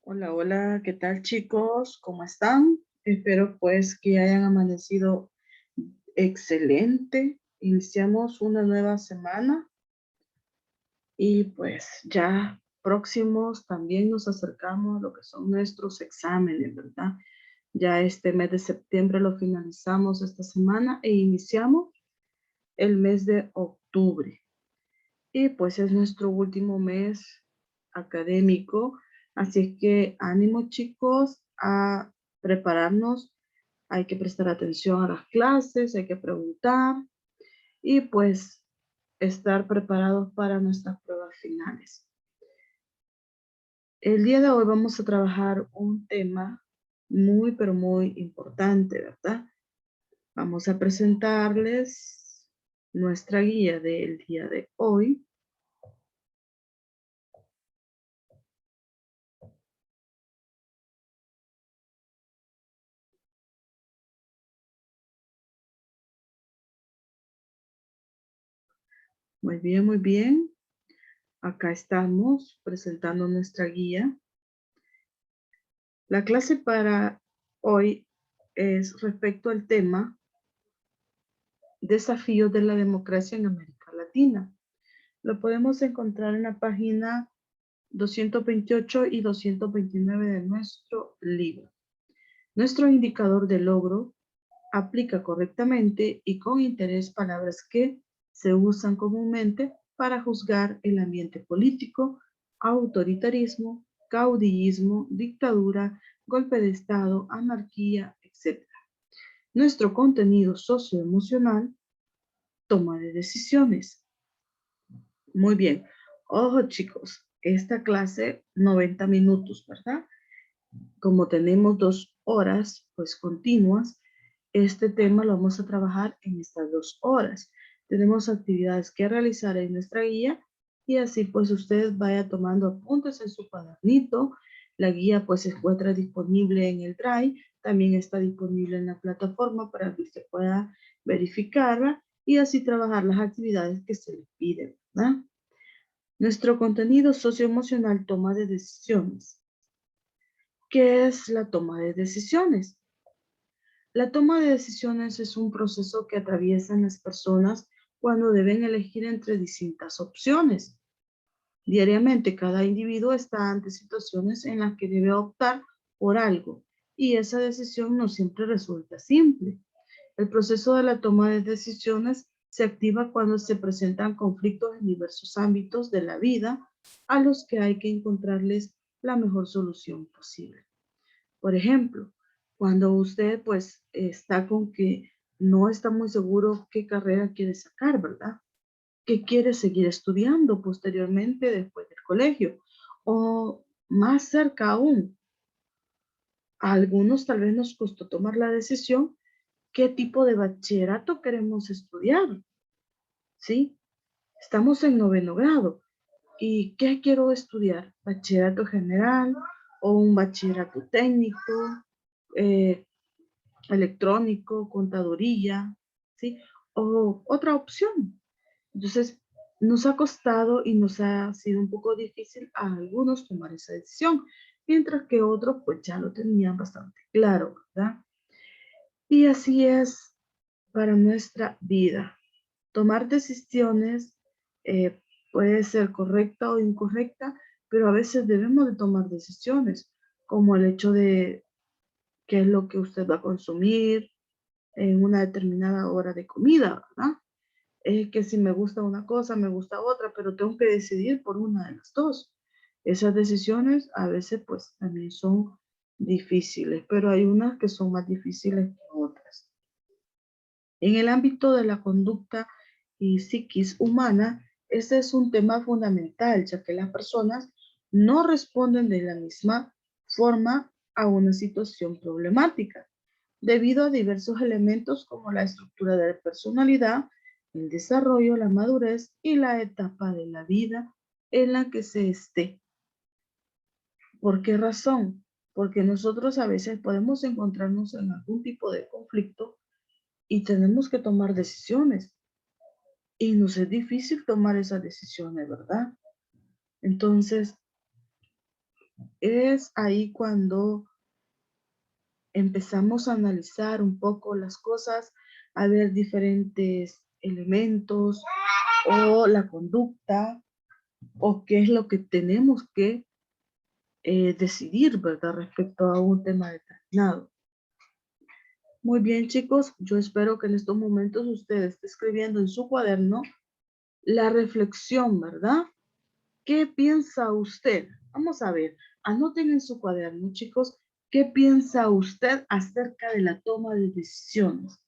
Hola, hola, ¿qué tal chicos? ¿Cómo están? Espero pues que hayan amanecido excelente. Iniciamos una nueva semana y pues ya próximos también nos acercamos a lo que son nuestros exámenes, ¿verdad? Ya este mes de septiembre lo finalizamos esta semana e iniciamos el mes de octubre. Y pues es nuestro último mes académico, así que ánimo chicos a prepararnos, hay que prestar atención a las clases, hay que preguntar y pues estar preparados para nuestras pruebas finales. El día de hoy vamos a trabajar un tema muy pero muy importante, ¿verdad? Vamos a presentarles nuestra guía del día de hoy. Muy bien, muy bien. Acá estamos presentando nuestra guía. La clase para hoy es respecto al tema Desafíos de la democracia en América Latina. Lo podemos encontrar en la página 228 y 229 de nuestro libro. Nuestro indicador de logro aplica correctamente y con interés palabras que se usan comúnmente para juzgar el ambiente político, autoritarismo, caudillismo, dictadura, golpe de Estado, anarquía, etc. Nuestro contenido socioemocional, toma de decisiones. Muy bien. Ojo chicos, esta clase 90 minutos, ¿verdad? Como tenemos 2 horas, pues continuas, este tema lo vamos a trabajar en estas 2 horas. Tenemos actividades que realizar en nuestra guía y así pues usted vaya tomando apuntes en su cuadernito. La guía pues se encuentra disponible en el Drive, también está disponible en la plataforma para que usted pueda verificarla y así trabajar las actividades que se le piden, ¿verdad? Nuestro contenido socioemocional, toma de decisiones. ¿Qué es la toma de decisiones? La toma de decisiones es un proceso que atraviesan las personas cuando deben elegir entre distintas opciones. Diariamente, cada individuo está ante situaciones en las que debe optar por algo y esa decisión no siempre resulta simple. El proceso de la toma de decisiones se activa cuando se presentan conflictos en diversos ámbitos de la vida a los que hay que encontrarles la mejor solución posible. Por ejemplo, cuando usted pues está con que no está muy seguro qué carrera quiere sacar, ¿verdad? ¿Qué quiere seguir estudiando posteriormente después del colegio? O más cerca aún, a algunos tal vez nos costó tomar la decisión qué tipo de bachillerato queremos estudiar, ¿sí? Estamos en 9º grado. ¿Y qué quiero estudiar? ¿Bachillerato general o un bachillerato técnico? Eh, electrónico, contaduría, ¿sí? O otra opción. Entonces, nos ha costado y nos ha sido un poco difícil a algunos tomar esa decisión, mientras que otros pues ya lo tenían bastante claro, ¿verdad? Y así es para nuestra vida. Tomar decisiones eh, puede ser correcta o incorrecta, pero a veces debemos de tomar decisiones, como el hecho de qué es lo que usted va a consumir, en una determinada hora de comida, ¿verdad? Es que si me gusta una cosa, me gusta otra, pero tengo que decidir por una de las dos. Esas decisiones a veces pues también son difíciles, pero hay unas que son más difíciles que otras. En el ámbito de la conducta y psiquis humana, este es un tema fundamental, ya que las personas no responden de la misma forma a una situación problemática debido a diversos elementos como la estructura de la personalidad, el desarrollo, la madurez y la etapa de la vida en la que se esté. ¿Por qué razón? Porque nosotros a veces podemos encontrarnos en algún tipo de conflicto y tenemos que tomar decisiones. Y nos es difícil tomar esas decisiones, ¿verdad? Entonces, es ahí cuando empezamos a analizar un poco las cosas, a ver diferentes elementos o la conducta o qué es lo que tenemos que decidir, ¿verdad? Respecto a un tema determinado. Muy bien, chicos, yo espero que en estos momentos usted esté escribiendo en su cuaderno la reflexión, ¿verdad? ¿Qué piensa usted? Vamos a ver, anoten en su cuaderno, chicos, ¿qué piensa usted acerca de la toma de decisiones?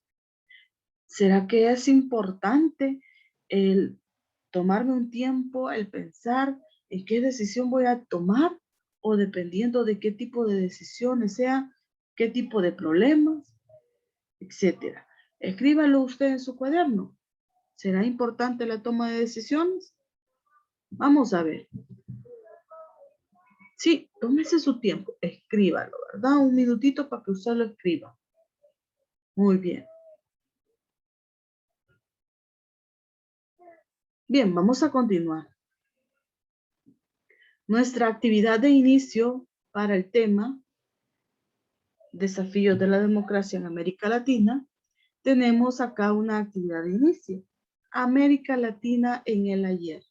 ¿Será que es importante el tomarme un tiempo, el pensar en qué decisión voy a tomar o dependiendo de qué tipo de decisiones sea, qué tipo de problemas, etcétera? Escríbalo usted en su cuaderno. ¿Será importante la toma de decisiones? Vamos a ver. Sí, tómese su tiempo, escríbalo, ¿verdad? Un minutito para que usted lo escriba. Muy bien. Bien, vamos a continuar. Nuestra actividad de inicio para el tema Desafíos de la democracia en América Latina, tenemos acá una actividad de inicio. América Latina en el ayer.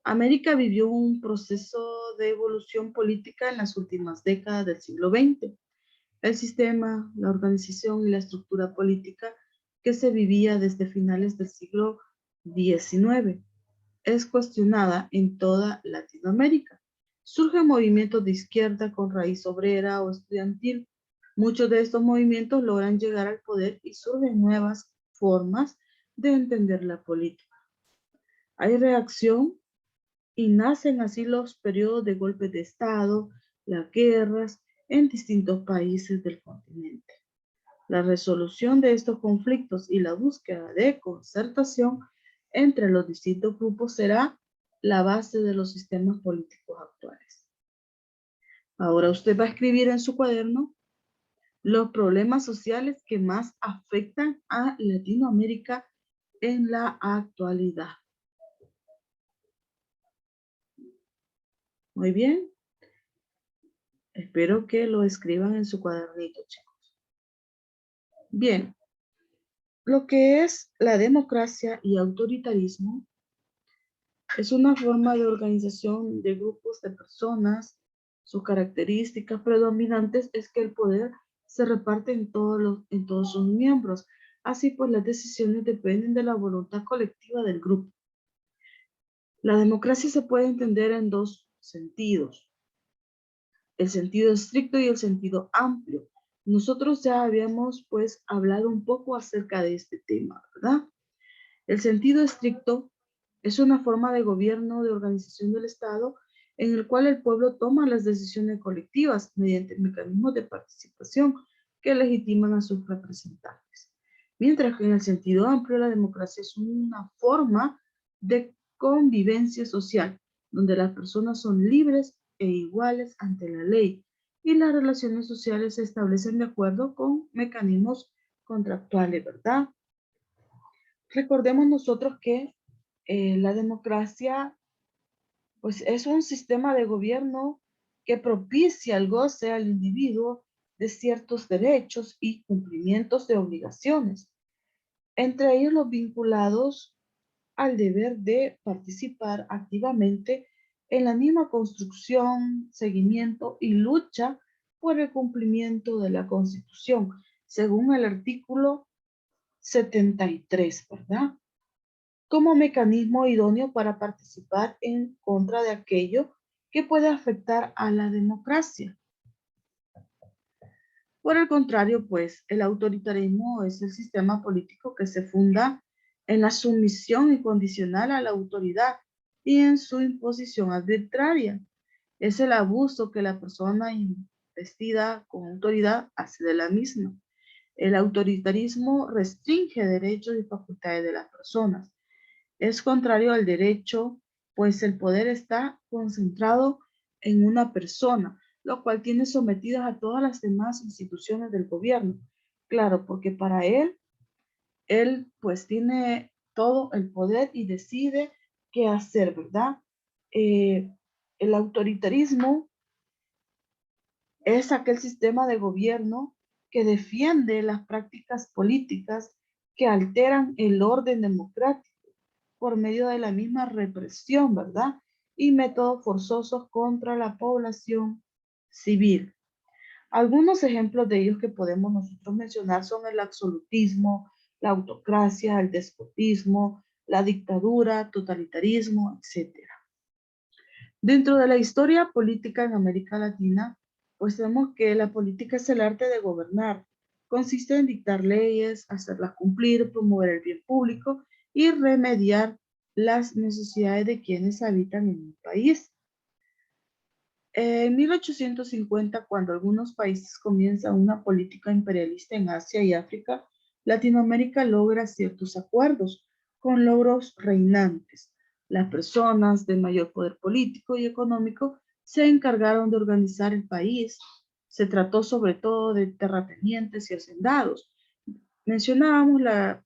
América vivió un proceso de evolución política en las últimas décadas del siglo XX. El sistema, la organización y la estructura política que se vivía desde finales del siglo XIX es cuestionada en toda Latinoamérica. Surgen movimientos de izquierda con raíz obrera o estudiantil. Muchos de estos movimientos logran llegar al poder y surgen nuevas formas de entender la política. Hay reacción y nacen así los periodos de golpes de Estado, las guerras en distintos países del continente. La resolución de estos conflictos y la búsqueda de concertación entre los distintos grupos será la base de los sistemas políticos actuales. Ahora usted va a escribir en su cuaderno los problemas sociales que más afectan a Latinoamérica en la actualidad. Muy bien. Espero que lo escriban en su cuadernito, chicos. Bien. Lo que es la democracia y autoritarismo es una forma de organización de grupos de personas. Sus características predominantes es que el poder se reparte en todos sus miembros. Así pues, las decisiones dependen de la voluntad colectiva del grupo. La democracia se puede entender en dos sentidos: el sentido estricto y el sentido amplio. Nosotros ya habíamos pues hablado un poco acerca de este tema, ¿verdad? El sentido estricto es una forma de gobierno, de organización del Estado, en el cual el pueblo toma las decisiones colectivas mediante mecanismos de participación que legitiman a sus representantes. Mientras que en el sentido amplio, la democracia es una forma de convivencia social, donde las personas son libres e iguales ante la ley y las relaciones sociales se establecen de acuerdo con mecanismos contractuales, ¿verdad? Recordemos nosotros que la democracia pues es un sistema de gobierno que propicia el goce al individuo de ciertos derechos y cumplimientos de obligaciones, entre ellos los vinculados al deber de participar activamente en la misma construcción, seguimiento y lucha por el cumplimiento de la Constitución, según el artículo 73, ¿verdad? Como mecanismo idóneo para participar en contra de aquello que puede afectar a la democracia. Por el contrario, pues, el autoritarismo es el sistema político que se funda en la sumisión incondicional a la autoridad y en su imposición arbitraria. Es el abuso que la persona investida con autoridad hace de la misma. El autoritarismo restringe derechos y facultades de las personas. Es contrario al derecho, pues el poder está concentrado en una persona, lo cual tiene sometidas a todas las demás instituciones del gobierno. Claro, porque para él pues tiene todo el poder y decide qué hacer, ¿verdad? Eh, El autoritarismo es aquel sistema de gobierno que defiende las prácticas políticas que alteran el orden democrático por medio de la misma represión, ¿verdad? Y métodos forzosos contra la población civil. Algunos ejemplos de ellos que podemos nosotros mencionar son el absolutismo, la autocracia, el despotismo, la dictadura, totalitarismo, etc. Dentro de la historia política en América Latina, pues vemos que la política es el arte de gobernar. Consiste en dictar leyes, hacerlas cumplir, promover el bien público y remediar las necesidades de quienes habitan en un país. En 1850, cuando algunos países comienzan una política imperialista en Asia y África, Latinoamérica logra ciertos acuerdos con logros reinantes. Las personas de mayor poder político y económico se encargaron de organizar el país. Se trató sobre todo de terratenientes y hacendados. Mencionábamos la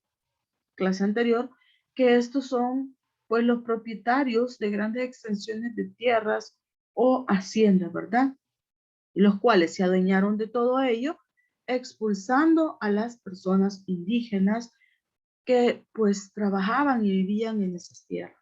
clase anterior que estos son pues los propietarios de grandes extensiones de tierras o haciendas, ¿verdad? Los cuales se adueñaron de todo ello, expulsando a las personas indígenas que pues trabajaban y vivían en esas tierras.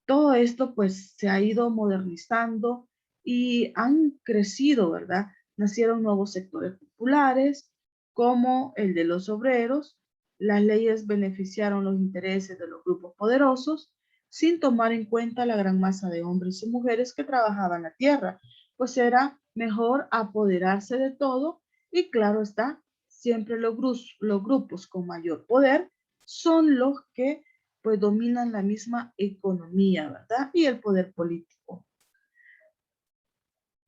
Todo esto pues se ha ido modernizando y han crecido, ¿verdad? Nacieron nuevos sectores populares como el de los obreros. Las leyes beneficiaron los intereses de los grupos poderosos sin tomar en cuenta la gran masa de hombres y mujeres que trabajaban la tierra, pues era mejor apoderarse de todo y claro está, siempre los grupos con mayor poder son los que pues dominan la misma economía, ¿verdad? Y el poder político.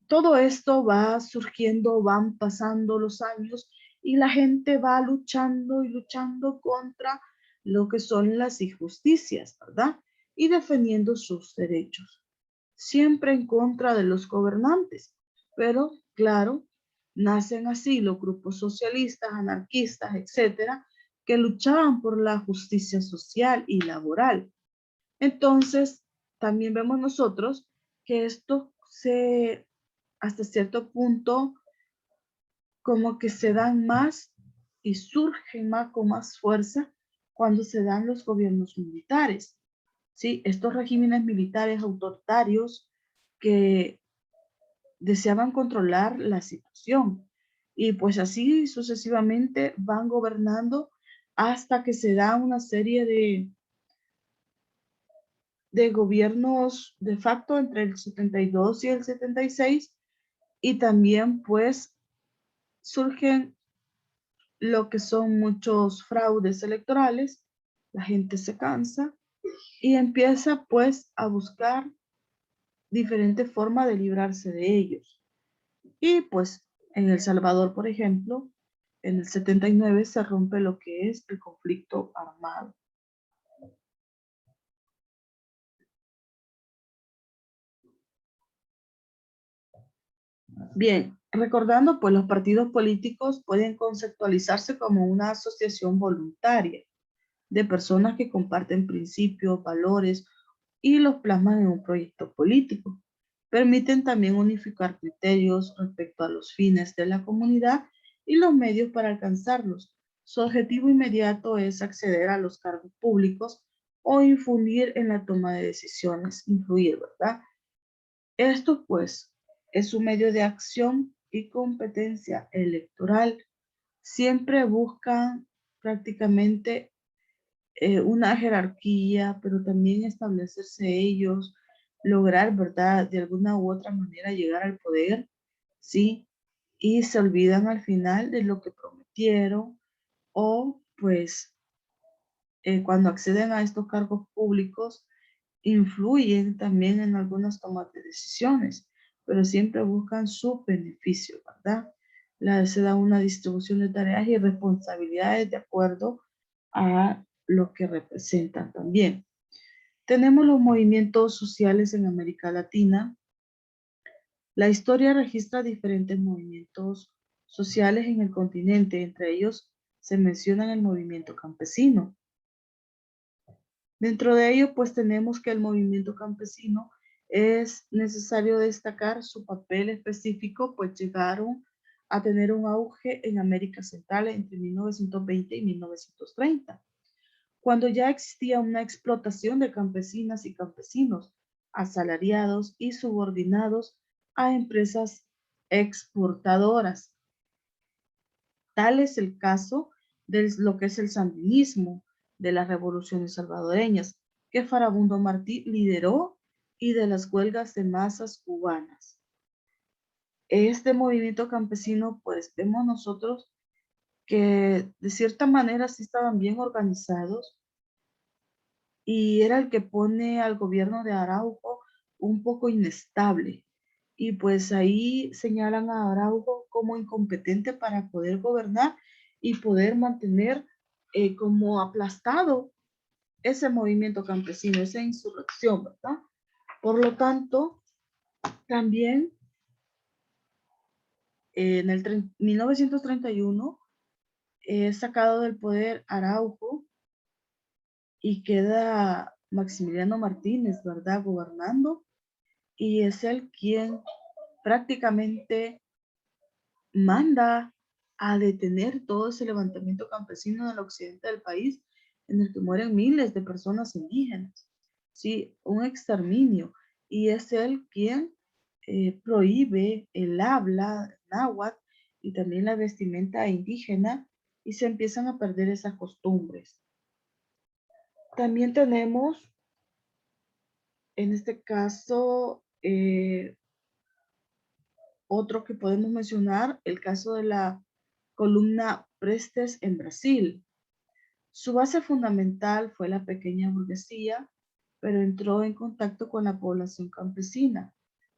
Todo esto va surgiendo, van pasando los años y la gente va luchando y luchando contra lo que son las injusticias, ¿verdad? Y defendiendo sus derechos, siempre en contra de los gobernantes. Pero, claro, nacen así los grupos socialistas, anarquistas, etcétera, que luchaban por la justicia social y laboral. Entonces, también vemos nosotros que esto se, hasta cierto punto, como que se dan más y surgen más con más fuerza cuando se dan los gobiernos militares. ¿Sí? Estos regímenes militares autoritarios que deseaban controlar la situación. Y pues así sucesivamente van gobernando hasta que se da una serie de gobiernos de facto entre el 72 y el 76 y también pues surgen lo que son muchos fraudes electorales, la gente se cansa y empieza pues a buscar diferentes formas de librarse de ellos. Y pues en El Salvador, por ejemplo, en el 79 se rompe lo que es el conflicto armado. Bien, recordando, pues los partidos políticos pueden conceptualizarse como una asociación voluntaria de personas que comparten principios, valores y los plasman en un proyecto político. Permiten también unificar criterios respecto a los fines de la comunidad y los medios para alcanzarlos. Su objetivo inmediato es acceder a los cargos públicos o infundir en la toma de decisiones, influir, ¿verdad? Esto pues es un medio de acción y competencia electoral. Siempre buscan prácticamente una jerarquía, pero también establecerse ellos, lograr, ¿verdad? De alguna u otra manera llegar al poder, ¿sí? Y se olvidan al final de lo que prometieron o pues cuando acceden a estos cargos públicos influyen también en algunas tomas de decisiones, pero siempre buscan su beneficio, ¿verdad? Se da una distribución de tareas y responsabilidades de acuerdo a lo que representan también. Tenemos los movimientos sociales en América Latina. La historia registra diferentes movimientos sociales en el continente, entre ellos se menciona el movimiento campesino. Dentro de ello, pues tenemos que el movimiento campesino Es necesario destacar su papel específico, pues llegaron a tener un auge en América Central entre 1920 y 1930, cuando ya existía una explotación de campesinas y campesinos, asalariados y subordinados a empresas exportadoras. Tal es el caso de lo que es el sandinismo, de las revoluciones salvadoreñas, que Farabundo Martí lideró, y de las huelgas de masas cubanas. Este movimiento campesino, pues vemos nosotros que de cierta manera sí estaban bien organizados, y era el que pone al gobierno de Araujo un poco inestable. Y pues ahí señalan a Araujo como incompetente para poder gobernar y poder mantener como aplastado ese movimiento campesino, esa insurrección, ¿verdad? Por lo tanto, también en el 1931 es sacado del poder Araujo y queda Maximiliano Martínez, ¿verdad? Gobernando, y es él quien prácticamente manda a detener todo ese levantamiento campesino en el occidente del país, en el que mueren miles de personas indígenas. Sí, un exterminio. Y es él quien prohíbe el habla náhuatl y también la vestimenta indígena, y se empiezan a perder esas costumbres. También tenemos, en este caso, otro que podemos mencionar, el caso de la columna Prestes en Brasil. Su base fundamental fue la pequeña burguesía, pero entró en contacto con la población campesina.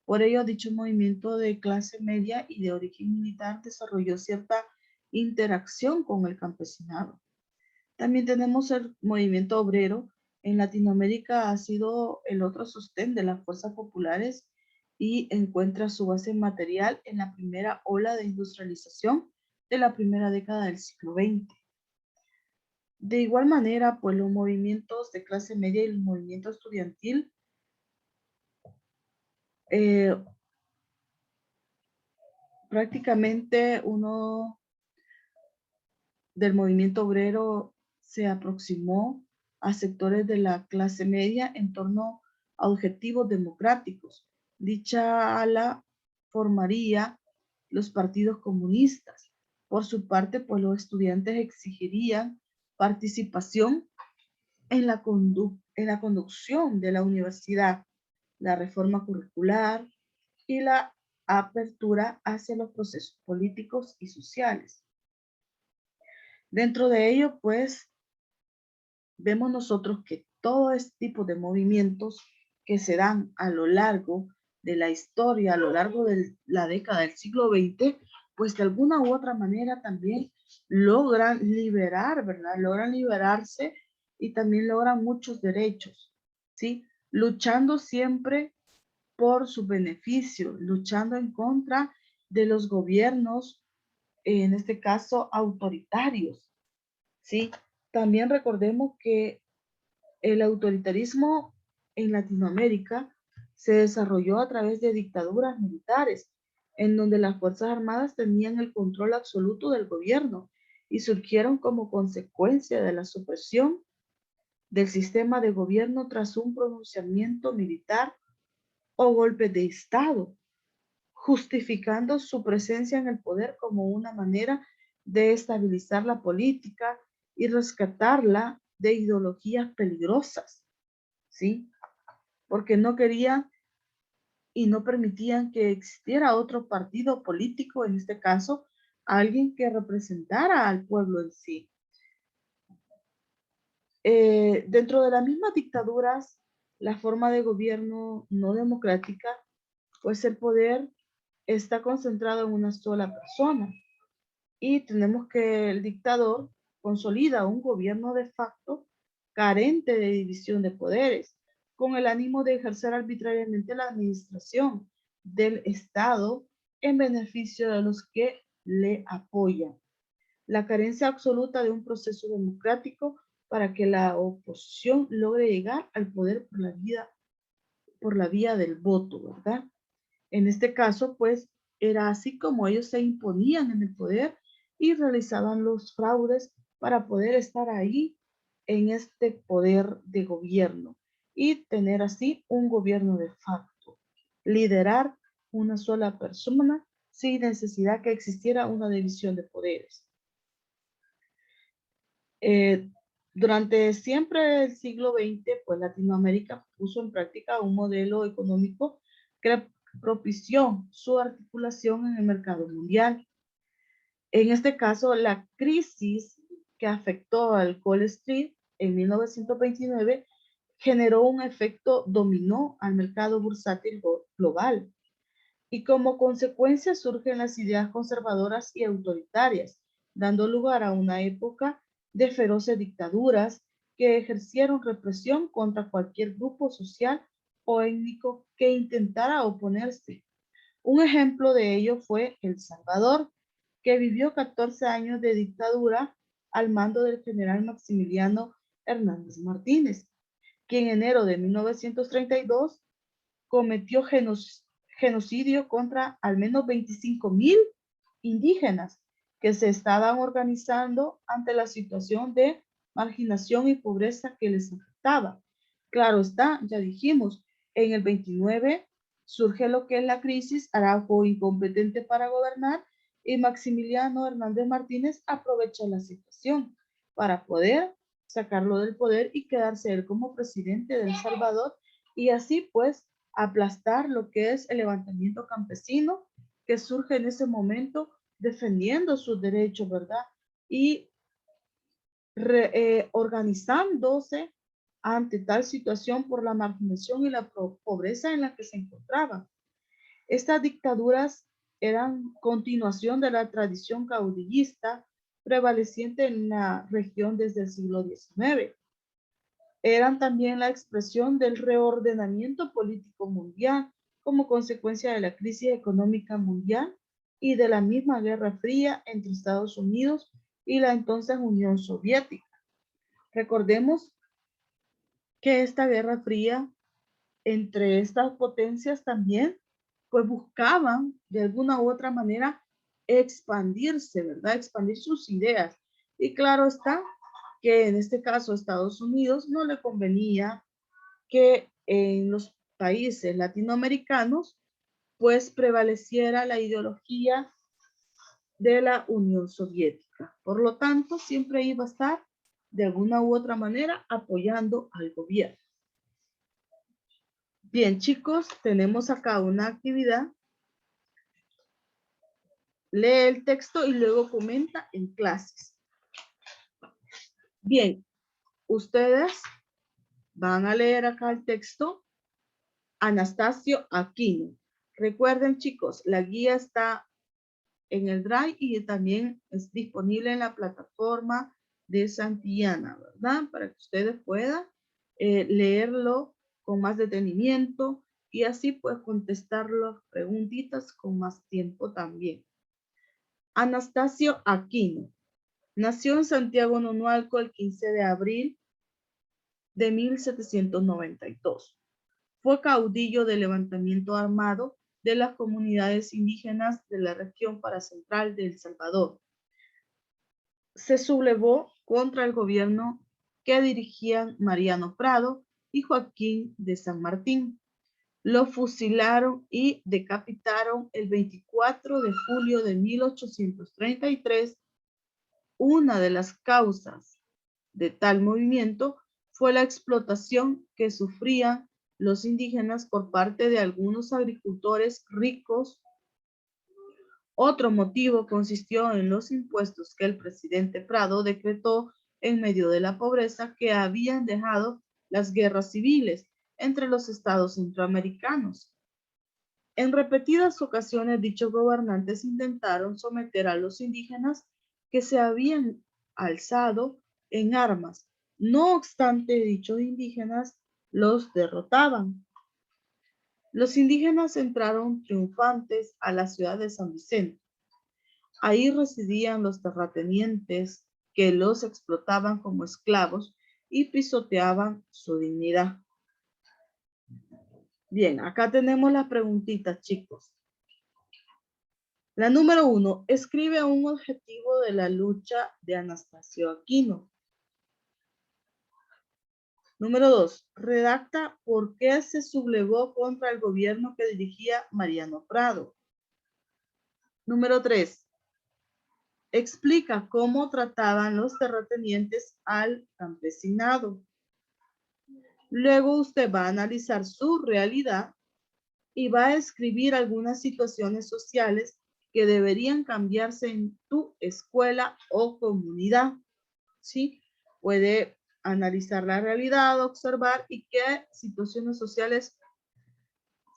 Por ello, dicho movimiento de clase media y de origen militar desarrolló cierta interacción con el campesinado. También tenemos el movimiento obrero. En Latinoamérica ha sido el otro sostén de las fuerzas populares y encuentra su base material en la primera ola de industrialización de la primera década del siglo XX. De igual manera, pues los movimientos de clase media y el movimiento estudiantil eh, prácticamente uno del movimiento obrero se aproximó a sectores de la clase media en torno a objetivos democráticos. Dicha ala formaría los partidos comunistas. Por su parte, pues los estudiantes exigirían participación en la conducción de la universidad, la reforma curricular y la apertura hacia los procesos políticos y sociales. Dentro de ello, pues, vemos nosotros que todo este tipo de movimientos que se dan a lo largo de la historia, a lo largo de la década del siglo XX, pues de alguna u otra manera también logran liberar, ¿verdad? Logran liberarse y también logran muchos derechos, ¿sí? Luchando siempre por su beneficio, luchando en contra de los gobiernos, en este caso autoritarios, ¿sí? También recordemos que el autoritarismo en Latinoamérica se desarrolló a través de dictaduras militares, en donde las Fuerzas Armadas tenían el control absoluto del gobierno y surgieron como consecuencia de la supresión del sistema de gobierno tras un pronunciamiento militar o golpe de Estado, justificando su presencia en el poder como una manera de estabilizar la política y rescatarla de ideologías peligrosas, ¿sí? Porque no querían y no permitían que existiera otro partido político, en este caso, alguien que representara al pueblo en sí. Dentro de las mismas dictaduras, la forma de gobierno no democrática, pues el poder está concentrado en una sola persona. Y tenemos que el dictador consolida un gobierno de facto carente de división de poderes, con el ánimo de ejercer arbitrariamente la administración del Estado en beneficio de los que le apoyan. La carencia absoluta de un proceso democrático para que la oposición logre llegar al poder por la vía por la vía del voto, ¿verdad? En este caso, pues, era así como ellos se imponían en el poder y realizaban los fraudes para poder estar ahí en este poder de gobierno y tener así un gobierno de facto, liderar una sola persona sin necesidad que existiera una división de poderes. Eh, Durante siempre el siglo XX, pues Latinoamérica puso en práctica un modelo económico que propició su articulación en el mercado mundial. En este caso, la crisis que afectó al Wall Street en 1929 generó un efecto dominó al mercado bursátil global y como consecuencia surgen las ideas conservadoras y autoritarias, dando lugar a una época de feroces dictaduras que ejercieron represión contra cualquier grupo social o étnico que intentara oponerse. Un ejemplo de ello fue El Salvador, que vivió 14 años de dictadura al mando del general Maximiliano Hernández Martínez, que en enero de 1932 cometió genocidio contra al menos 25,000 indígenas que se estaban organizando ante la situación de marginación y pobreza que les afectaba. Claro está, ya dijimos, en el 29 surge lo que es la crisis, Araujo incompetente para gobernar y Maximiliano Hernández Martínez aprovecha la situación para poder sacarlo del poder y quedarse él como presidente de El Salvador y así pues aplastar lo que es el levantamiento campesino que surge en ese momento defendiendo sus derechos, ¿verdad? Y organizándose ante tal situación por la marginación y la pobreza en la que se encontraban. Estas dictaduras eran continuación de la tradición caudillista prevaleciente en la región desde el siglo XIX. Eran también la expresión del reordenamiento político mundial como consecuencia de la crisis económica mundial y de la misma Guerra Fría entre Estados Unidos y la entonces Unión Soviética. Recordemos que esta Guerra Fría entre estas potencias también pues buscaban de alguna u otra manera expandirse, ¿verdad? Expandir sus ideas. Y claro está que en este caso a Estados Unidos no le convenía que en los países latinoamericanos pues prevaleciera la ideología de la Unión Soviética. Por lo tanto, siempre iba a estar de alguna u otra manera apoyando al gobierno. Bien, chicos, tenemos acá una actividad. Lee el texto y luego comenta en clases. Bien, ustedes van a leer acá el texto. Anastasio Aquino. Recuerden, chicos, la guía está en el Drive y también es disponible en la plataforma de Santillana, ¿verdad? Para que ustedes puedan leerlo con más detenimiento y así pues contestar las preguntitas con más tiempo también. Anastasio Aquino nació en Santiago Nonualco el 15 de abril de 1792. Fue caudillo del levantamiento armado de las comunidades indígenas de la región paracentral de El Salvador. Se sublevó contra el gobierno que dirigían Mariano Prado y Joaquín de San Martín. Lo fusilaron y decapitaron el 24 de julio de 1833. Una de las causas de tal movimiento fue la explotación que sufrían los indígenas por parte de algunos agricultores ricos. Otro motivo consistió en los impuestos que el presidente Prado decretó en medio de la pobreza que habían dejado las guerras civiles entre los estados centroamericanos. En repetidas ocasiones, dichos gobernantes intentaron someter a los indígenas que se habían alzado en armas. No obstante, dichos indígenas los derrotaban. Los indígenas entraron triunfantes a la ciudad de San Vicente. Ahí residían los terratenientes que los explotaban como esclavos y pisoteaban su dignidad. Bien, acá tenemos las preguntitas, chicos. La número 1, escribe un objetivo de la lucha de Anastasio Aquino. Número 2, redacta por qué se sublevó contra el gobierno que dirigía Mariano Prado. Número 3, explica cómo trataban los terratenientes al campesinado. Luego usted va a analizar su realidad y va a escribir algunas situaciones sociales que deberían cambiarse en tu escuela o comunidad. ¿Sí? Puede analizar la realidad, observar y qué situaciones sociales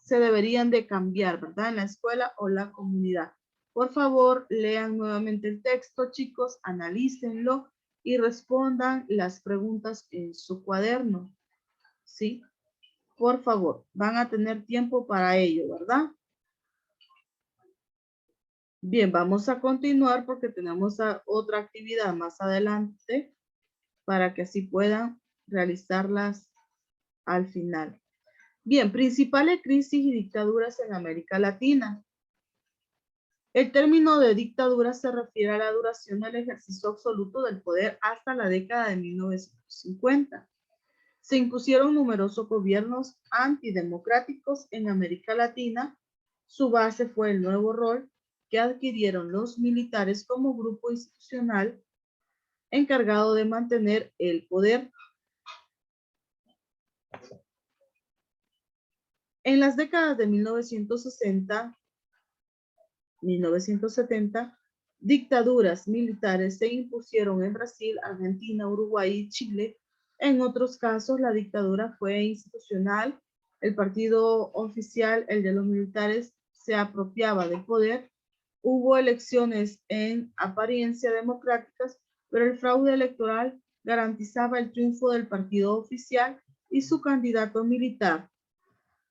se deberían de cambiar, ¿verdad? En la escuela o la comunidad. Por favor, lean nuevamente el texto, chicos, analícenlo y respondan las preguntas en su cuaderno, ¿sí? Por favor, van a tener tiempo para ello, ¿verdad? Bien, vamos a continuar porque tenemos otra actividad más adelante para que así puedan realizarlas al final. Bien, principales crisis y dictaduras en América Latina. El término de dictadura se refiere a la duración del ejercicio absoluto del poder hasta la década de 1950. Se impusieron numerosos gobiernos antidemocráticos en América Latina. Su base fue el nuevo rol que adquirieron los militares como grupo institucional encargado de mantener el poder. En las décadas de 1960, 1970, dictaduras militares se impusieron en Brasil, Argentina, Uruguay y Chile. En otros casos, la dictadura fue institucional. El partido oficial, el de los militares, se apropiaba del poder. Hubo elecciones en apariencia democráticas, pero el fraude electoral garantizaba el triunfo del partido oficial y su candidato militar.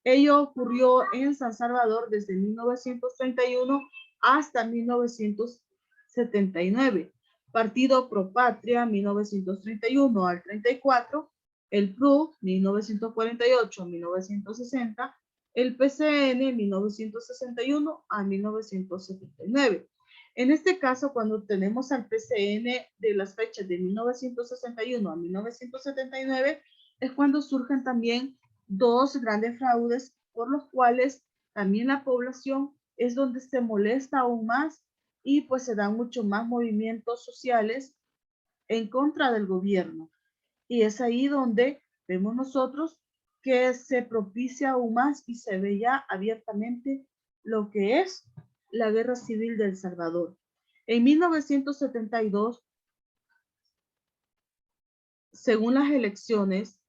Ello ocurrió en San Salvador desde 1931 hasta 1979. Partido Pro Patria, 1931 al 34, el PRU, 1948-1960, el PCN, 1961 a 1979. En este caso, cuando tenemos al PCN de las fechas de 1961 a 1979, es cuando surgen también dos grandes fraudes por los cuales también la población es donde se molesta aún más y pues se dan mucho más movimientos sociales en contra del gobierno. Y es ahí donde vemos nosotros que se propicia aún más y se ve ya abiertamente lo que es la Guerra Civil de El Salvador. En 1972, según las elecciones,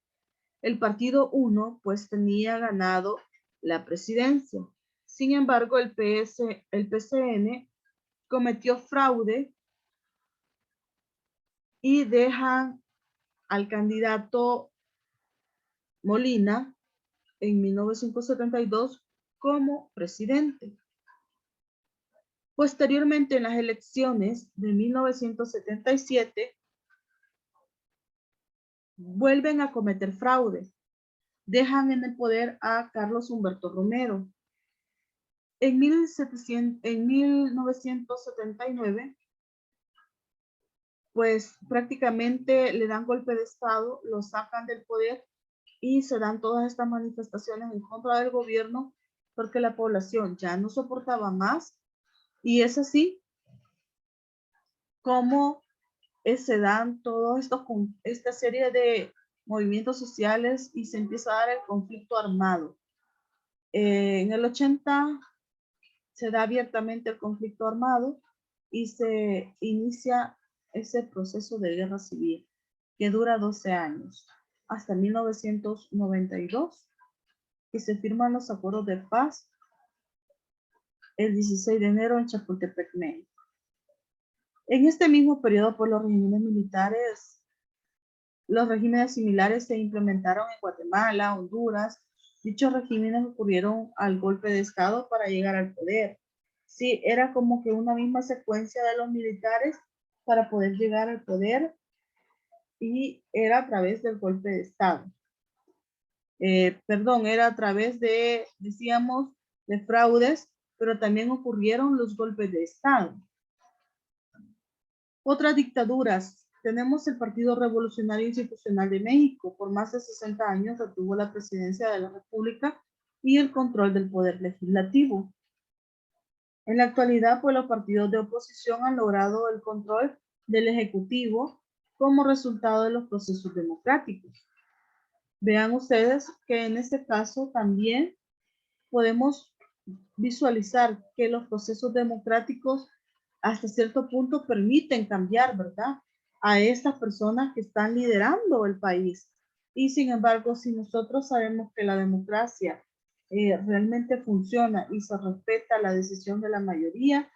el partido 1 pues tenía ganado la presidencia. Sin embargo, el PCN cometió fraude y dejan al candidato Molina en 1972 como presidente. Posteriormente, en las elecciones de 1977, vuelven a cometer fraude. Dejan en el poder a Carlos Humberto Romero. En 1979, pues prácticamente le dan golpe de estado, lo sacan del poder y se dan todas estas manifestaciones en contra del gobierno porque la población ya no soportaba más y es así como se dan todos estos, esta serie de movimientos sociales y se empieza a dar el conflicto armado. En el 80 se da abiertamente el conflicto armado y se inicia ese proceso de guerra civil que dura 12 años, hasta 1992, y se firman los acuerdos de paz el 16 de enero en Chapultepec, México. En este mismo periodo, por los regímenes similares se implementaron en Guatemala, Honduras. Dichos regímenes ocurrieron al golpe de estado para llegar al poder. Sí, era como que una misma secuencia de los militares para poder llegar al poder y era a través del golpe de estado. perdón, era a través de, decíamos, de fraudes, pero también ocurrieron los golpes de Estado. Otras dictaduras. Tenemos el Partido Revolucionario Institucional de México. Por más de 60 años retuvo la presidencia de la República y el control del poder legislativo. En la actualidad, pues los partidos de oposición han logrado el control del Ejecutivo como resultado de los procesos democráticos. Vean ustedes que en este caso también podemos visualizar que los procesos democráticos hasta cierto punto permiten cambiar, ¿verdad? A estas personas que están liderando el país. Y sin embargo, si nosotros sabemos que la democracia realmente funciona y se respeta la decisión de la mayoría,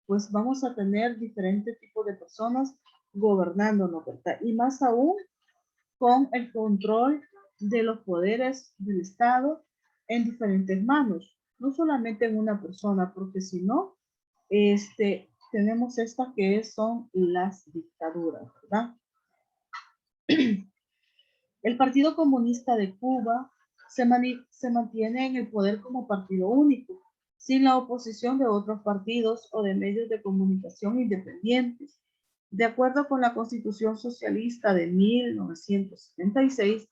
pues vamos a tener diferentes tipos de personas gobernándonos, ¿verdad? Y más aún con el control de los poderes del Estado en diferentes manos, no solamente en una persona, porque si no, tenemos estas que son las dictaduras, ¿verdad? El Partido Comunista de Cuba se mantiene en el poder como partido único, sin la oposición de otros partidos o de medios de comunicación independientes. De acuerdo con la Constitución Socialista de 1976,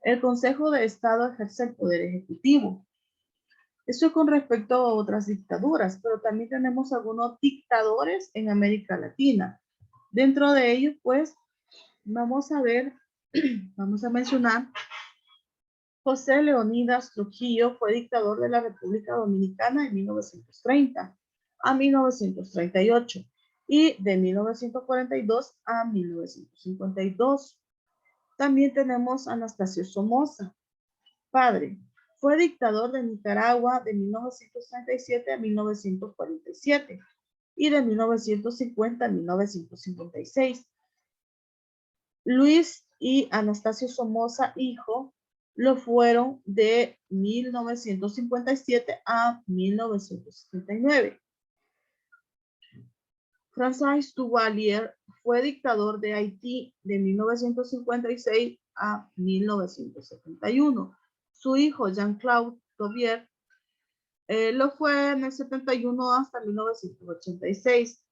el Consejo de Estado ejerce el poder ejecutivo. Eso es con respecto a otras dictaduras, pero también tenemos algunos dictadores en América Latina. Dentro de ellos, pues, vamos a ver, vamos a mencionar, José Leonidas Trujillo fue dictador de la República Dominicana de 1930 a 1938 y de 1942 a 1952. También tenemos a Anastasio Somoza, padre. Fue dictador de Nicaragua de 1937 a 1947 y de 1950 a 1956. Luis y Anastasio Somoza, hijo, lo fueron de 1957 a 1979. Francois Duvalier fue dictador de Haití de 1956 a 1971. Su hijo, Jean-Claude Duvalier, lo fue en el 71 hasta 1986.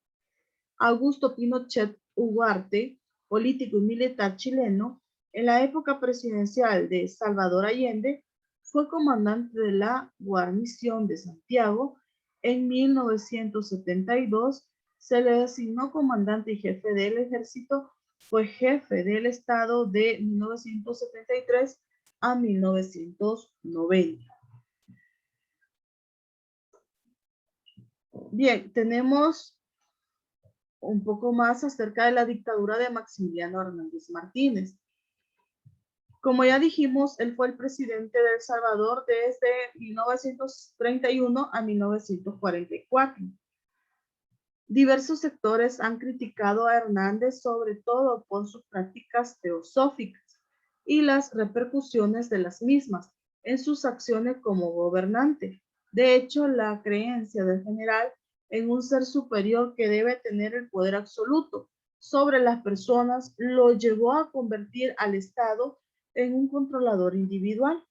Augusto Pinochet Ugarte, político y militar chileno, en la época presidencial de Salvador Allende, fue comandante de la guarnición de Santiago. En 1972 se le designó comandante y jefe del ejército. Fue jefe del Estado de 1973 a 1990. Bien, tenemos un poco más acerca de la dictadura de Maximiliano Hernández Martínez. Como ya dijimos, él fue el presidente de El Salvador desde 1931 a 1944. Diversos sectores han criticado a Hernández, sobre todo por sus prácticas teosóficas y las repercusiones de las mismas en sus acciones como gobernante. De hecho, la creencia del general en un ser superior que debe tener el poder absoluto sobre las personas lo llevó a convertir al Estado en un controlador individual.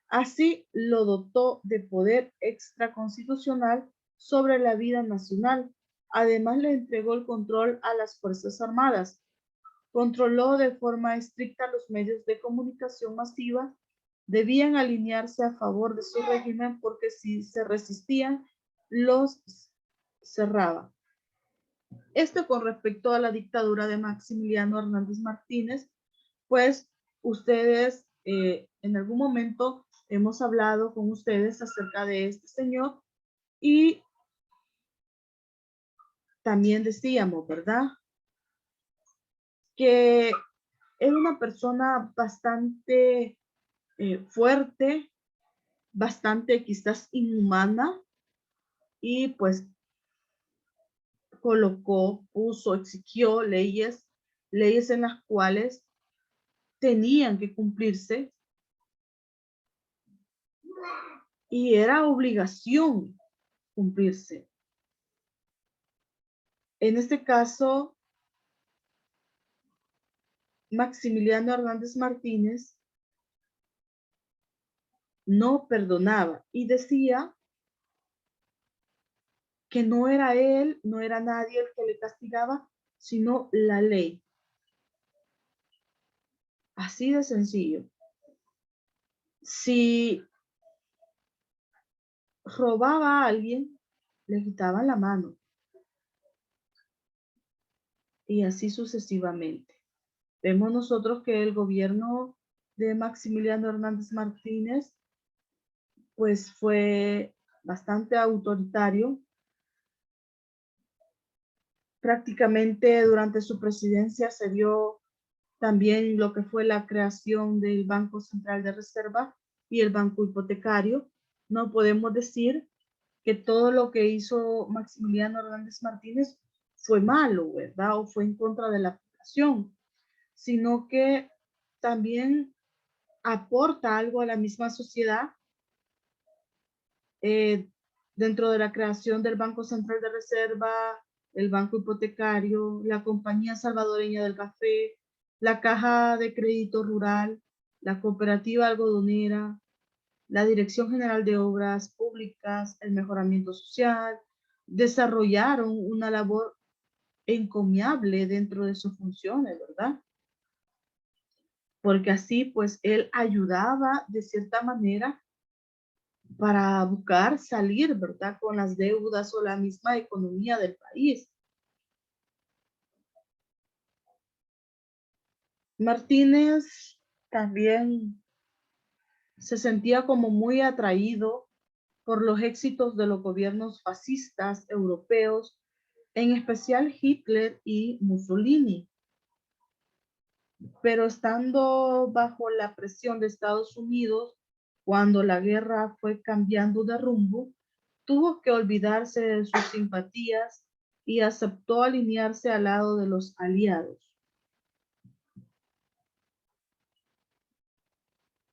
Así lo dotó de poder extraconstitucional sobre la vida nacional. Además, le entregó el control a las Fuerzas Armadas. Controló de forma estricta los medios de comunicación masiva. Debían alinearse a favor de su régimen porque si se resistían, los cerraba. Esto con respecto a la dictadura de Maximiliano Hernández Martínez, pues ustedes en algún momento hemos hablado con ustedes acerca de este señor y también decíamos, ¿verdad? Que es una persona bastante fuerte, bastante quizás inhumana y pues puso, exigió leyes en las cuales tenían que cumplirse y era obligación cumplirse. En este caso, Maximiliano Hernández Martínez no perdonaba y decía que no era él, no era nadie el que le castigaba, sino la ley. Así de sencillo. Si robaba a alguien, le quitaban la mano y así sucesivamente. Vemos nosotros que el gobierno de Maximiliano Hernández Martínez pues fue bastante autoritario. Prácticamente durante su presidencia se vio también lo que fue la creación del Banco Central de Reserva y el Banco Hipotecario. No podemos decir que todo lo que hizo Maximiliano Hernández Martínez fue malo, ¿verdad? O fue en contra de la población, sino que también aporta algo a la misma sociedad eh, dentro de la creación del Banco Central de Reserva, el Banco Hipotecario, la Compañía Salvadoreña del Café, la Caja de Crédito Rural, la Cooperativa Algodonera, la Dirección General de Obras Públicas, el Mejoramiento Social, desarrollaron una labor encomiable dentro de sus funciones, ¿verdad? Porque así, pues, él ayudaba de cierta manera para buscar salir, ¿verdad? Con las deudas o la misma economía del país. Martínez también se sentía como muy atraído por los éxitos de los gobiernos fascistas europeos, en especial Hitler y Mussolini. Pero estando bajo la presión de Estados Unidos, cuando la guerra fue cambiando de rumbo, tuvo que olvidarse de sus simpatías y aceptó alinearse al lado de los aliados.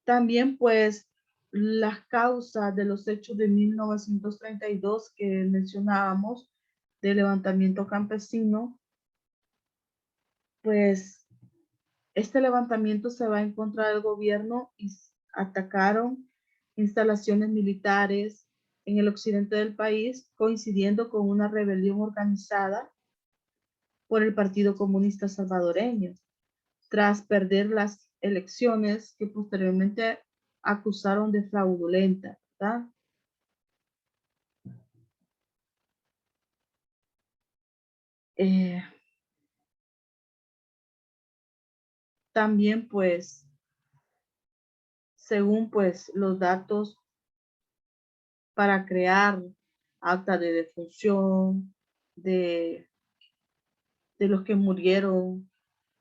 También, pues, las causas de los hechos de 1932 que mencionábamos, del levantamiento campesino, pues, este levantamiento se va en contra del gobierno y atacaron instalaciones militares en el occidente del país, coincidiendo con una rebelión organizada por el Partido Comunista Salvadoreño, tras perder las elecciones que posteriormente acusaron de fraudulenta, ¿verdad? Eh, También, pues, según pues los datos para crear acta de defunción de, de los que murieron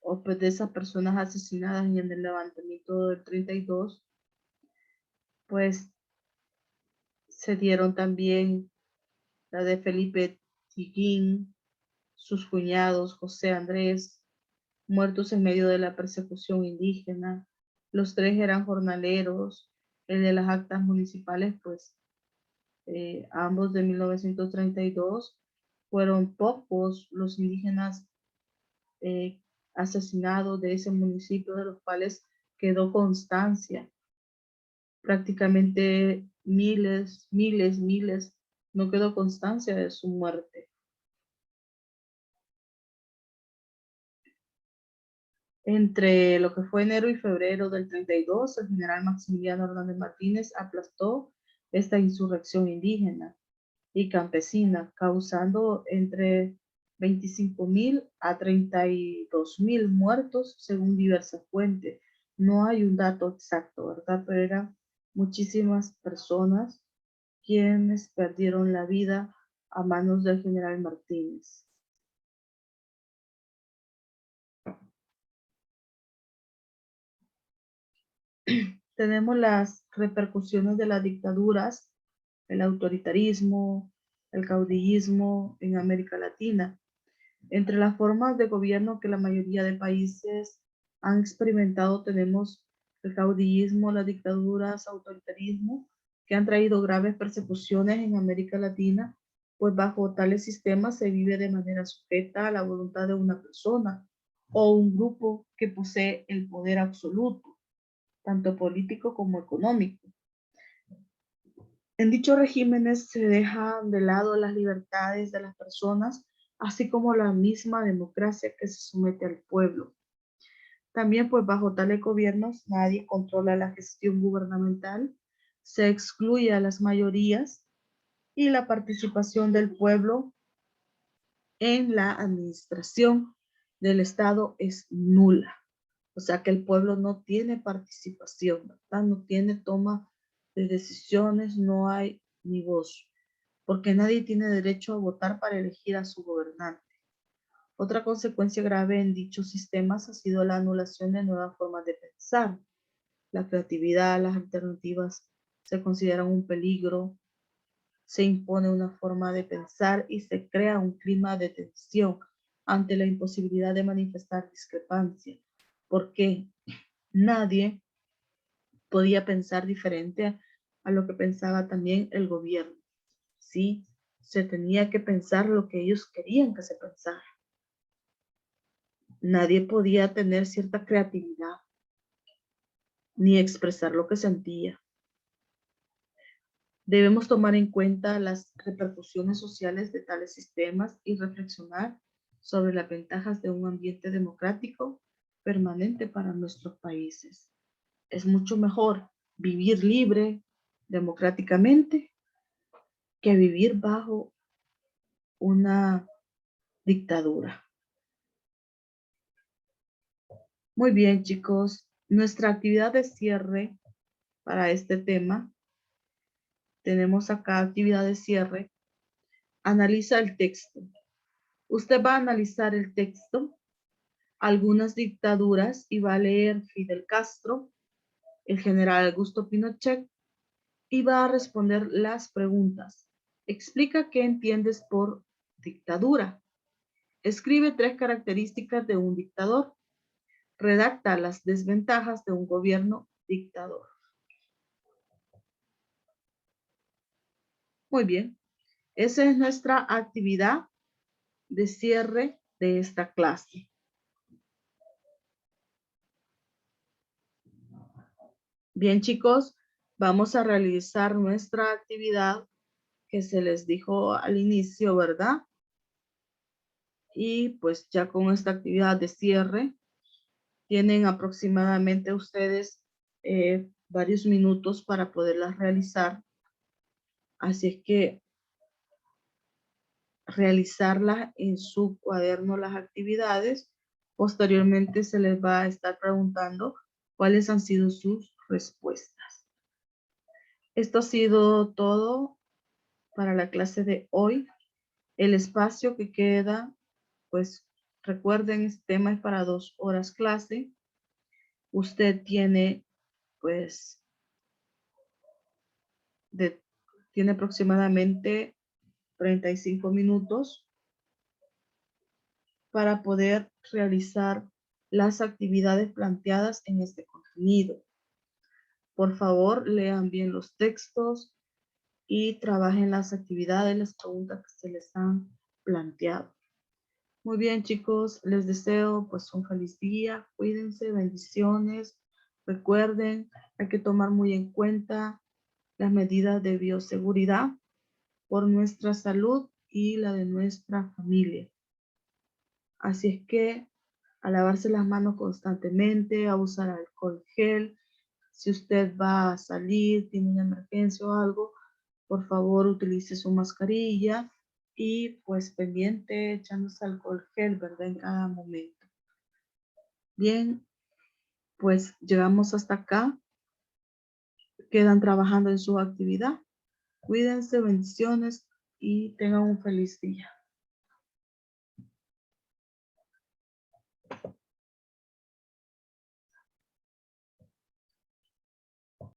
o pues de esas personas asesinadas en el levantamiento del 32, pues se dieron también la de Felipe Tiguín, sus cuñados José Andrés, muertos en medio de la persecución indígena. Los tres eran jornaleros. El de las actas municipales, pues ambos de 1932, fueron pocos los indígenas eh, asesinados de ese municipio, de los cuales quedó constancia. Prácticamente miles, no quedó constancia de su muerte. Entre lo que fue enero y febrero del 32, el general Maximiliano Hernández Martínez aplastó esta insurrección indígena y campesina, causando entre 25.000 a 32.000 muertos según diversas fuentes. No hay un dato exacto, ¿verdad? Pero eran muchísimas personas quienes perdieron la vida a manos del general Martínez. Tenemos las repercusiones de las dictaduras, el autoritarismo, el caudillismo en América Latina. Entre las formas de gobierno que la mayoría de países han experimentado tenemos el caudillismo, las dictaduras, autoritarismo, que han traído graves persecuciones en América Latina, pues bajo tales sistemas se vive de manera sujeta a la voluntad de una persona o un grupo que posee el poder absoluto, tanto político como económico. En dichos regímenes se dejan de lado las libertades de las personas, así como la misma democracia que se somete al pueblo. También, pues bajo tales gobiernos, nadie controla la gestión gubernamental, se excluye a las mayorías y la participación del pueblo en la administración del Estado es nula. O sea que el pueblo no tiene participación, ¿verdad? No tiene toma de decisiones, no hay ni voz, porque nadie tiene derecho a votar para elegir a su gobernante. Otra consecuencia grave en dichos sistemas ha sido la anulación de nuevas formas de pensar. La creatividad, las alternativas se consideran un peligro, se impone una forma de pensar y se crea un clima de tensión ante la imposibilidad de manifestar discrepancia, porque nadie podía pensar diferente a lo que pensaba también el gobierno. Sí, se tenía que pensar lo que ellos querían que se pensara. Nadie podía tener cierta creatividad ni expresar lo que sentía. Debemos tomar en cuenta las repercusiones sociales de tales sistemas y reflexionar sobre las ventajas de un ambiente democrático permanente para nuestros países. Es mucho mejor vivir libre, democráticamente, que vivir bajo una dictadura. Muy bien, chicos. Nuestra actividad de cierre para este tema, tenemos acá actividad de cierre. Analiza el texto. Usted va a analizar el texto, algunas dictaduras, y va a leer Fidel Castro, el general Augusto Pinochet, y va a responder las preguntas. Explica qué entiendes por dictadura. Escribe 3 características de un dictador. Redacta las desventajas de un gobierno dictador. Muy bien. Esa es nuestra actividad de cierre de esta clase. Bien, chicos, vamos a realizar nuestra actividad que se les dijo al inicio, ¿verdad? Y pues ya con esta actividad de cierre, tienen aproximadamente ustedes varios minutos para poderlas realizar. Así es que realizarlas en su cuaderno las actividades. Posteriormente se les va a estar preguntando cuáles han sido sus respuestas. Esto ha sido todo para la clase de hoy. El espacio que queda, pues recuerden, este tema es para 2 horas clase. Usted tiene, pues, tiene aproximadamente 35 minutos para poder realizar las actividades planteadas en este contenido. Por favor, lean bien los textos y trabajen las actividades, las preguntas que se les han planteado. Muy bien, chicos, les deseo pues un feliz día, cuídense, bendiciones. Recuerden, hay que tomar muy en cuenta las medidas de bioseguridad por nuestra salud y la de nuestra familia. Así es que a lavarse las manos constantemente, a usar alcohol gel. Si usted va a salir, tiene una emergencia o algo, por favor utilice su mascarilla y pues pendiente echándose alcohol gel, ¿verdad? En cada momento. Bien, pues llegamos hasta acá. Quedan trabajando en su actividad. Cuídense, bendiciones y tengan un feliz día.